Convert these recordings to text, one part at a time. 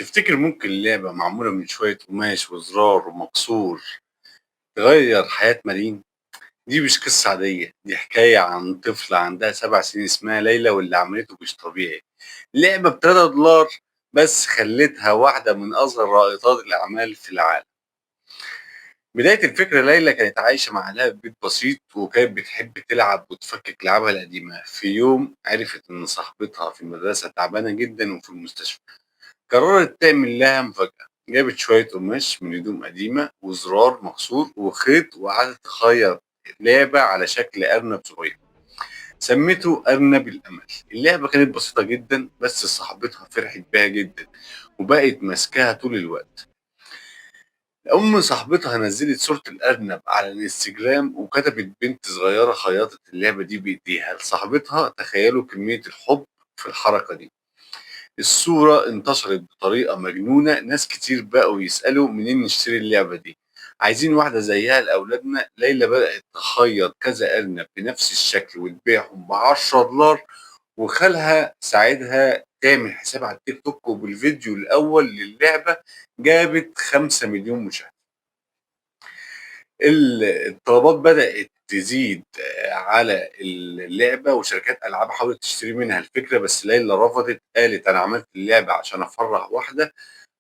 تفتكر ممكن لعبة معمولة من شوية قماش وزرار ومكسور تغيّر حياة ملايين؟ دي مش قصة عادية، دي حكاية عن طفلة عندها 7 سنين اسمها ليلى واللي عملته مش طبيعي. لعبة ب$3 بس خلّتها واحدة من أصغر رائدات الأعمال في العالم. بداية الفكرة ليلى كانت عايشة مع أهلها في بيت بسيط وكانت بتحب تلعب وتفكك لعابها القديمة. في يوم عرفت إن صاحبتها في المدرسة تعبانة جدًا وفي المستشفى. قررت تعمل لها مفاجأة، جابت شوية قماش من هدوم قديمة وزرار مكسور وخيط وقعدت تخيط لعبة على شكل أرنب صغير، سمته أرنب الأمل. اللعبة كانت بسيطة جدا بس صاحبتها فرحت بيها جدا وبقت ماسكاها طول الوقت. أم صاحبتها نزلت صورة الأرنب على الانستجرام وكتبت بنت صغيرة خيطت اللعبة دي بإيديها لصاحبتها. تخيلوا كمية الحب في الحركة دي. الصورة انتشرت بطريقة مجنونة، ناس كتير بقوا يسألوا منين نشتري اللعبة دي، عايزين واحدة زيها لأولادنا. ليلى بدأت تخيط كذا أرنب بنفس الشكل وتبيعهم ب$10، وخالها ساعدها تعمل حساب على التيك توك، وبالفيديو الأول للعبة جابت 5 مليون مشاهدة. الطلبات بدأت تزيد على اللعبة وشركات ألعاب حاولت تشتري منها الفكرة، بس ليلى رفضت، قالت أنا عملت اللعبة عشان أفرّح واحدة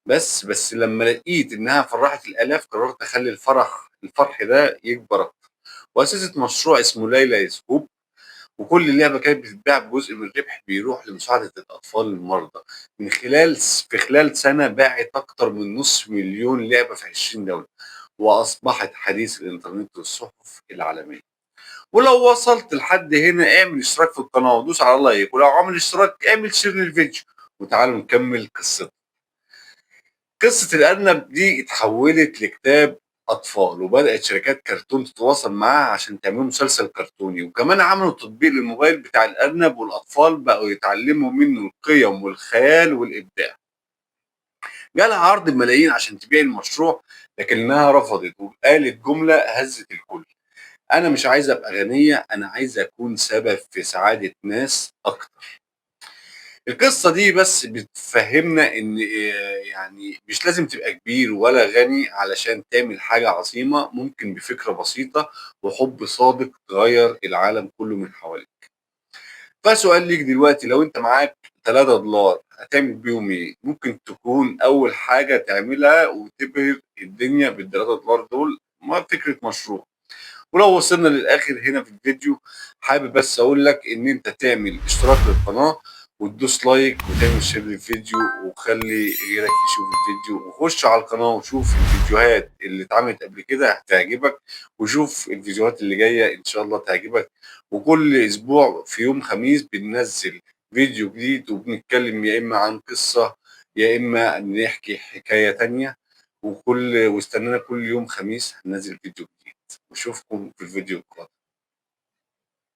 بس لمّا لقيت إنها فرّحت الآلاف قررت أخلّي الفرح ده يكبر أكتر، وأسست مشروع اسمه ليلى يسكوب. وكل لعبة كانت بتتباع بجزء من الربح بيروح لمساعدة الأطفال المرضى. في خلال سنة باعت أكتر من نص مليون لعبة في 20 دولة، وأصبحت حديث الإنترنت والصحف العالمية. ولو وصلت لحد هنا اعمل اشتراك في القناة ودوس على لايك، ولو عامل اشتراك اعمل شير للفيديو. وتعالوا نكمل قصتنا. قصة الأرنب دي اتحولت لكتاب أطفال وبدأت شركات كرتون تتواصل معاها عشان تعملوا مسلسل كرتوني، وكمان عملوا تطبيق للموبايل بتاع الأرنب والأطفال بقوا يتعلموا منه القيم والخيال والإبداع. جالها عرض بملايين عشان تبيع المشروع لكنها رفضت وقالت جملة هزت الكل: أنا مش عايزة أبقى غنية، أنا عايزة أكون سبب في سعادة ناس أكتر. القصة دي بس بتفهمنا إن يعني مش لازم تبقى كبير ولا غني علشان تعمل حاجة عظيمة، ممكن بفكرة بسيطة وحب صادق تغير العالم كله من حواليك. فسؤال ليك دلوقتي، لو أنت معاك $3 هتعمل بيهم إيه؟ ممكن تكون أول حاجة تعملها وتبهر الدنيا بال$3 دول ما فكرة مشروع. ولو وصلنا للآخر هنا في الفيديو حابب بس أقول لك إن أنت تعمل اشتراك للقناة وتدوس لايك وتعمل شير للفيديو وخلي غيرك يشوف الفيديو، وخش على القناة وشوف الفيديوهات اللي اتعملت قبل كده هتعجبك، وشوف الفيديوهات اللي جاية إن شاء الله تعجبك. وكل أسبوع في يوم خميس بننزل فيديو جديد وبنتكلم يا إما عن قصة يا إما نحكي حكاية تانية. واستنانا كل يوم خميس هننزل فيديو جديد. واشوفكم في الفيديو القادم.